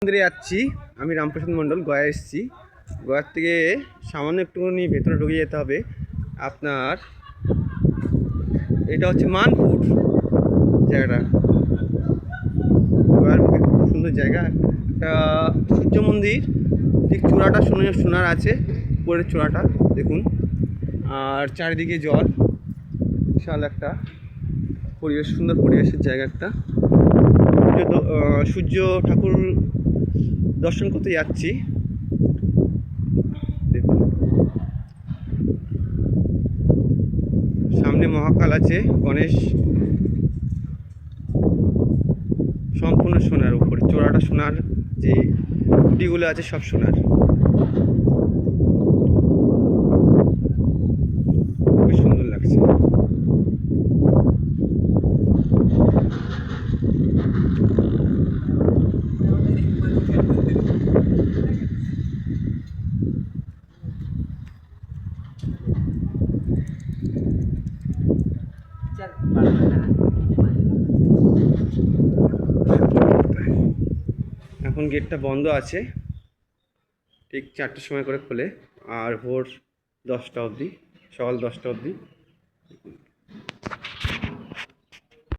মন্দিরে যাচ্ছি। আমি রামপ্রসাদ মণ্ডল, গয়া এসেছি। গয়ার থেকে সামান্য একটুখানি ভেতরে ঢুকে যেতে হবে। আপনার এটা হচ্ছে মানপুর জায়গাটা। গয়ার বুকে খুব সুন্দর জায়গা। একটা সূর্য মন্দির, ঠিক চূড়াটা সোনার আছে, উপরের চূড়াটা দেখুন। আর চারিদিকে জল, বিশাল একটা পরিবেশ, সুন্দর পরিবেশের জায়গা একটা। সূর্য ঠাকুর দর্শন করতে যাচ্ছি। দেখুন সামনে মহাকাল আছে, গণেশ, সম্পূর্ণ সোনার, উপরে চূড়াটা সোনার, যে খুঁটিগুলো আছে সব সোনার। খুবই সুন্দর লাগছে। এখন গেটটা বন্ধ আছে, ঠিক 4টার সময় করে খোলে, আর ভোর 10টা অবধি, সকাল 10টা অবধি।